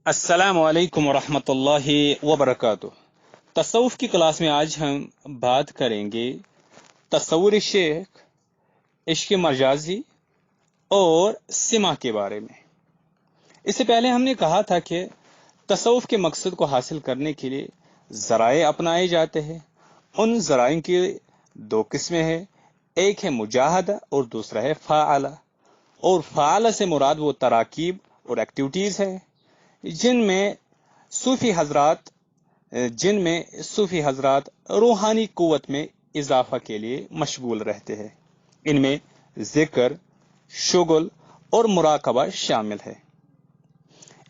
السلام علیکم ورحمۃ اللہ وبرکاتہ۔ تصوف کی کلاس میں آج ہم بات کریں گے تصور شیخ، عشق مجازی اور سما کے بارے میں۔ اس سے پہلے ہم نے کہا تھا کہ تصوف کے مقصد کو حاصل کرنے کے لیے ذرائع اپنائے جاتے ہیں۔ ان ذرائع کی دو قسمیں ہیں، ایک ہے مجاہدہ اور دوسرا ہے فعالہ۔ اور فعالہ سے مراد وہ تراکیب اور ایکٹیویٹیز ہے جن میں صوفی حضرات روحانی قوت میں اضافہ کے لیے مشغول رہتے ہیں۔ ان میں ذکر، شغل اور مراقبہ شامل ہے۔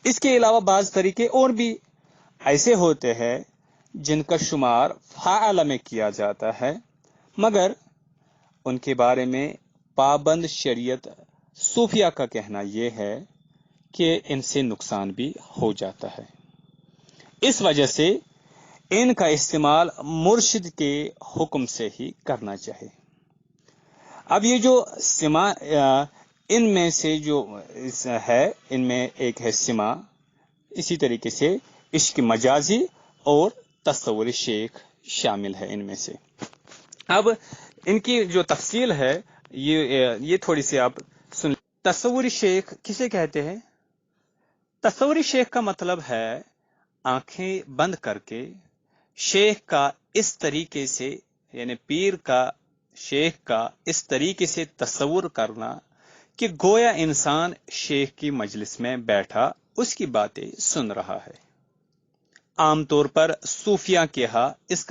اس کے علاوہ بعض طریقے اور بھی ایسے ہوتے ہیں جن کا شمار فعالہ میں کیا جاتا ہے، مگر ان کے بارے میں پابند شریعت صوفیہ کا کہنا یہ ہے کہ ان سے نقصان بھی ہو جاتا ہے۔ اس وجہ سے ان کا استعمال مرشد کے حکم سے ہی کرنا چاہیے۔ اب یہ جو سما ان میں سے جو ہے، ان میں ایک ہے سما، اسی طریقے سے عشق مجازی اور تصور شیخ شامل ہے ان میں سے۔ اب ان کی جو تفصیل ہے یہ تھوڑی سی آپ سن۔ تصور شیخ کسے کہتے ہیں؟ تصور شیخ کا مطلب ہے آنکھیں بند کر کے شیخ کا اس طریقے سے، یعنی پیر کا، شیخ کا اس طریقے سے تصور کرنا کہ گویا انسان شیخ کی مجلس میں بیٹھا اس کی باتیں سن رہا ہے۔ عام طور پر صوفیہ کے ہاں اس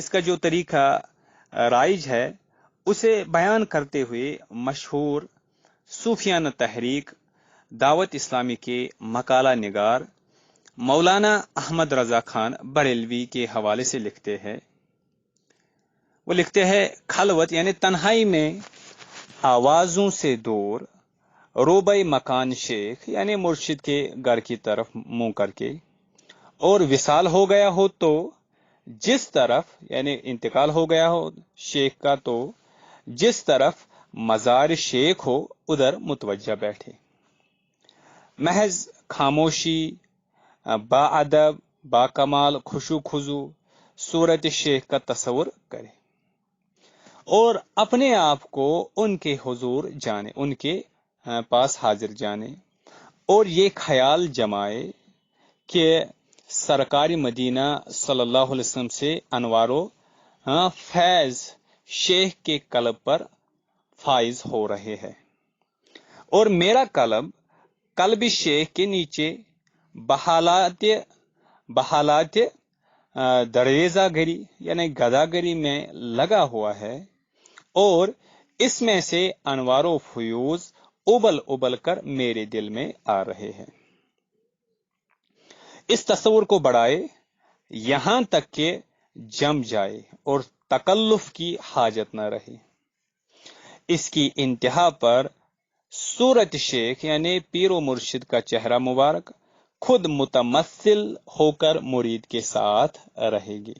کا جو طریقہ رائج ہے اسے بیان کرتے ہوئے مشہور صوفیانہ تحریک دعوت اسلامی کے مقالہ نگار مولانا احمد رضا خان بریلوی کے حوالے سے لکھتے ہیں۔ وہ لکھتے ہیں، خلوت یعنی تنہائی میں آوازوں سے دور، روبہ مکان شیخ یعنی مرشد کے گھر کی طرف منہ کر کے، اور وصال ہو گیا ہو تو جس طرف، یعنی انتقال ہو گیا ہو شیخ کا تو جس طرف مزار شیخ ہو ادھر متوجہ بیٹھے، محض خاموشی، با ادب، با کمال خشوع خضوع صورت شیخ کا تصور کرے اور اپنے آپ کو ان کے حضور جانے، ان کے پاس حاضر جانے، اور یہ خیال جمائے کہ سرکار مدینہ صلی اللہ علیہ وسلم سے انوار و فیض شیخ کے قلب پر فائز ہو رہے ہیں، اور میرا قلب شیخ کے نیچے بحالات دریزہ گری یعنی گدا گری میں لگا ہوا ہے، اور اس میں سے انوار و فیوز ابل کر میرے دل میں آ رہے ہیں۔ اس تصور کو بڑھائے یہاں تک کہ جم جائے اور تکلف کی حاجت نہ رہے۔ اس کی انتہا پر صورت شیخ یعنی پیر و مرشد کا چہرہ مبارک خود متمثل ہو کر مرید کے ساتھ رہے گی،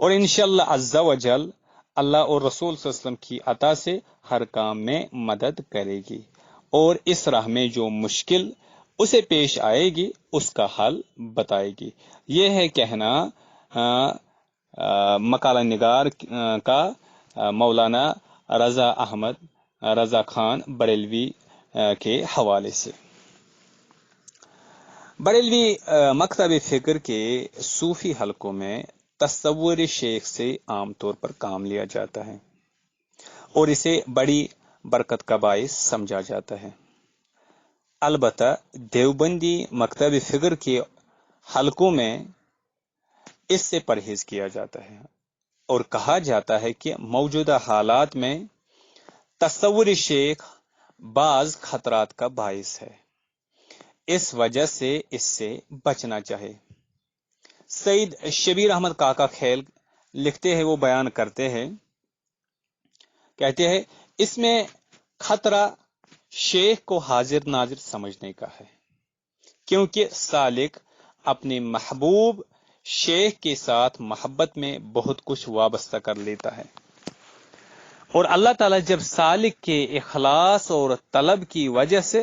اور انشاءاللہ عز و جل اللہ اور رسول صلی اللہ علیہ وسلم کی عطا سے ہر کام میں مدد کرے گی، اور اس راہ میں جو مشکل اسے پیش آئے گی اس کا حل بتائے گی۔ یہ ہے کہنا مقالہ نگار کا مولانا رضا خان بریلوی کے حوالے سے۔ بریلوی مکتب فکر کے صوفی حلقوں میں تصور شیخ سے عام طور پر کام لیا جاتا ہے اور اسے بڑی برکت کا باعث سمجھا جاتا ہے۔ البتہ دیوبندی مکتب فکر کے حلقوں میں اس سے پرہیز کیا جاتا ہے اور کہا جاتا ہے کہ موجودہ حالات میں تصور شیخ بعض خطرات کا باعث ہے، اس وجہ سے اس سے بچنا چاہے۔ سید شبیر احمد کاکا خیل لکھتے ہیں، وہ بیان کرتے ہیں، کہتے ہیں اس میں خطرہ شیخ کو حاضر ناظر سمجھنے کا ہے، کیونکہ سالک اپنے محبوب شیخ کے ساتھ محبت میں بہت کچھ وابستہ کر لیتا ہے، اور اللہ تعالیٰ جب سالک کے اخلاص اور طلب کی وجہ سے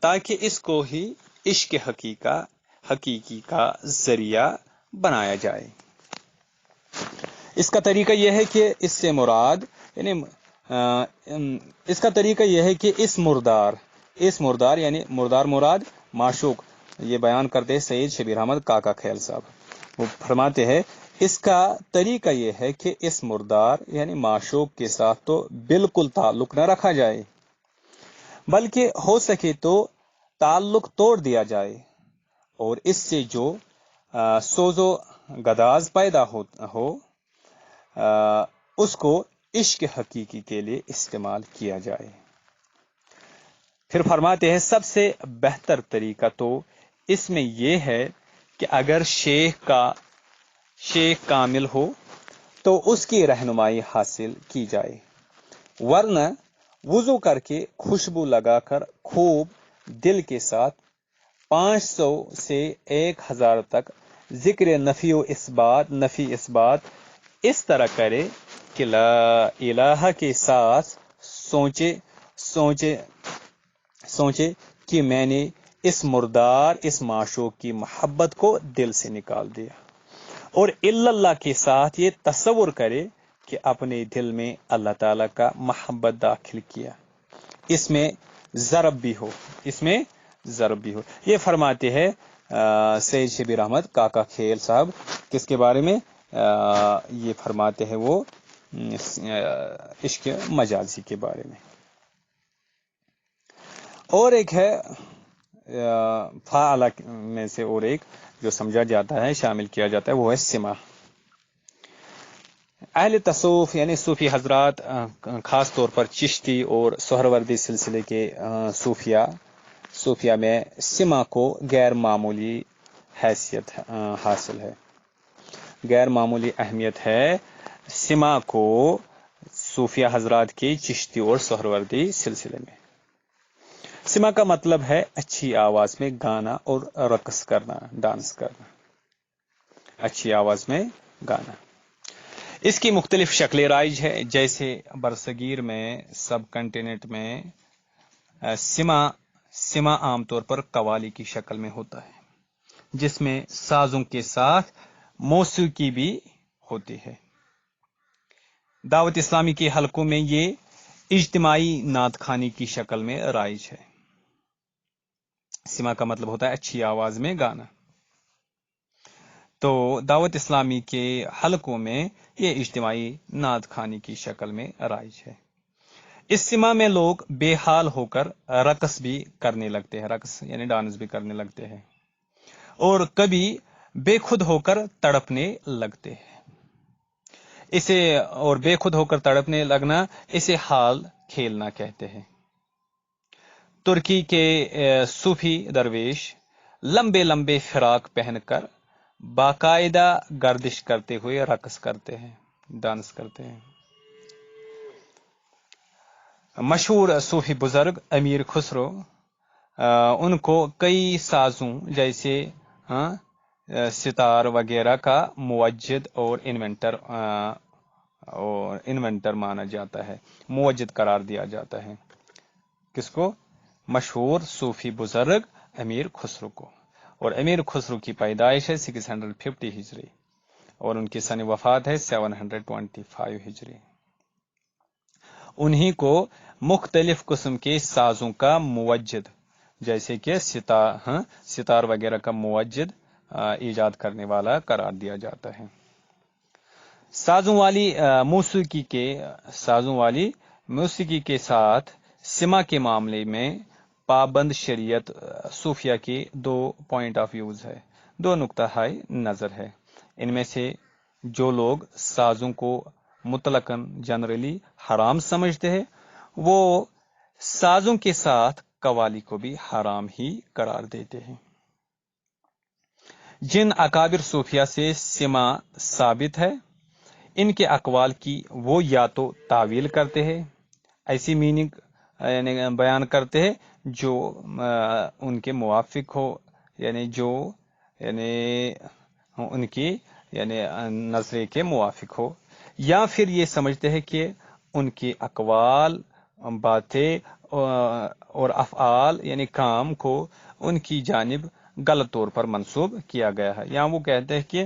تاکہ اس کو ہی عشق حقیقی کا ذریعہ بنایا جائے۔ اس کا طریقہ یہ ہے کہ اس سے مراد یعنی اس کا طریقہ یہ ہے کہ اس مردار یعنی مردار مراد معشوق، یہ بیان کرتے سید شبیر احمد کاکا خیل صاحب۔ وہ فرماتے ہیں اس کا طریقہ یہ ہے کہ اس مردار یعنی معشوق کے ساتھ تو بالکل تعلق نہ رکھا جائے، بلکہ ہو سکے تو تعلق توڑ دیا جائے، اور اس سے جو سوز و گداز پیدا ہو اس کو عشق حقیقی کے لیے استعمال کیا جائے۔ پھر فرماتے ہیں سب سے بہتر طریقہ تو اس میں یہ ہے کہ اگر شیخ کامل ہو تو اس کی رہنمائی حاصل کی جائے، ورنہ وضو کر کے خوشبو لگا کر خوب دل کے ساتھ 500 سے 1000 تک ذکر نفی اثبات اس طرح کرے کہ لا الہ کے ساتھ سوچے کہ میں نے اس مردار اس معشوق کی محبت کو دل سے نکال دیا، اور الا اللہ کے ساتھ یہ تصور کرے کہ اپنے دل میں اللہ تعالی کا محبت داخل کیا، اس میں ضرب بھی ہو یہ فرماتے ہیں سید شبیر احمد کاکا خیل صاحب۔ کس کے بارے میں یہ فرماتے ہیں؟ وہ عشق مجازی کے بارے میں۔ اور ایک ہے فعال میں سے اور ایک جو سمجھا جاتا ہے شامل کیا جاتا ہے وہ ہے سما۔ اہل تصوف یعنی صوفی حضرات، خاص طور پر چشتی اور سہروردی سلسلے کے صوفیہ میں سما کو غیر معمولی حیثیت حاصل ہے، غیر معمولی اہمیت ہے سما کو صوفیہ حضرات کے چشتی اور سہروردی سلسلے میں۔ سما کا مطلب ہے اچھی آواز میں گانا اور رقص کرنا، ڈانس کرنا، اچھی آواز میں گانا۔ اس کی مختلف شکلیں رائج ہے، جیسے برصغیر میں سب کنٹیننٹ میں سما عام طور پر قوالی کی شکل میں ہوتا ہے، جس میں سازوں کے ساتھ موسیقی بھی ہوتی ہے۔ دعوت اسلامی کے حلقوں میں یہ اجتماعی نعت خوانی کی شکل میں رائج ہے۔ سما کا مطلب ہوتا ہے اچھی آواز میں گانا، تو دعوت اسلامی کے حلقوں میں یہ اجتماعی نعت خوانی کی شکل میں رائج ہے۔ اس سما میں لوگ بے حال ہو کر رقص بھی کرنے لگتے ہیں، رقص یعنی ڈانس بھی کرنے لگتے ہیں، اور کبھی بے خود ہو کر تڑپنے لگتے ہیں۔ بے خود ہو کر تڑپنے لگنا اسے حال کھیلنا کہتے ہیں۔ ترکی کے صوفی درویش لمبے لمبے فراق پہن کر باقاعدہ گردش کرتے ہوئے رقص کرتے ہیں، ڈانس کرتے ہیں۔ مشہور صوفی بزرگ امیر خسرو ان کو کئی سازوں جیسے ستار وغیرہ کا موجد اور انوینٹر مانا جاتا ہے، موجد قرار دیا جاتا ہے۔ کس کو؟ مشہور صوفی بزرگ امیر خسرو کو۔ اور امیر خسرو کی پیدائش ہے 650 ہجری اور ان کی سن وفات ہے 725 ہجری۔ انہی کو مختلف قسم کے سازوں کا موجد جیسے کہ ستار وغیرہ کا موجد ایجاد کرنے والا قرار دیا جاتا ہے۔ سازوں والی موسیقی کے ساتھ سما کے معاملے میں پابند شریعت صوفیہ کے 2 پوائنٹ آف ویوز ہے، 2 نقطہ نظر ہے۔ ان میں سے جو لوگ سازوں کو مطلقاً جنرلی حرام سمجھتے ہیں، وہ سازوں کے ساتھ قوالی کو بھی حرام ہی قرار دیتے ہیں۔ جن اکابر صوفیہ سے سما ثابت ہے، ان کے اقوال کی وہ یا تو تعویل کرتے ہیں، ایسی میننگ یعنی بیان کرتے ہیں جو ان کے موافق ہو، یعنی ان کی نظریے کے موافق ہو، یا پھر یہ سمجھتے ہیں کہ ان کے اقوال باتیں اور افعال یعنی کام کو ان کی جانب غلط طور پر منسوب کیا گیا ہے. یہاں وہ کہتے ہیں کہ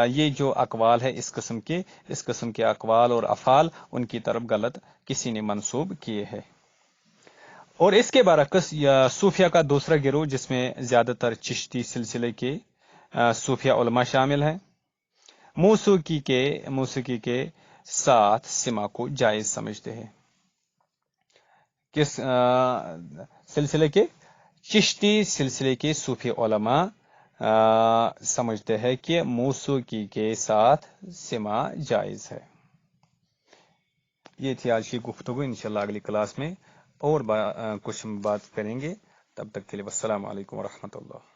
یہ جو اقوال ہے اس قسم کے اقوال اور افعال ان کی طرف غلط کسی نے منسوب کیے ہیں. اور اس کے برعکس صوفیہ کا دوسرا گروہ جس میں زیادہ تر چشتی سلسلے کے صوفیہ علماء شامل ہیں، موسیقی کے ساتھ سما کو جائز سمجھتے ہیں. کس سلسلے کے؟ چشتی سلسلے کے صوفی علماء سمجھتے ہیں کہ موسیقی کے ساتھ سما جائز ہے. یہ تھی آج کی گفتگو. انشاءاللہ اگلی کلاس میں اور کچھ بات کریں گے. تب تک کے لیے السلام علیکم ورحمۃ اللہ.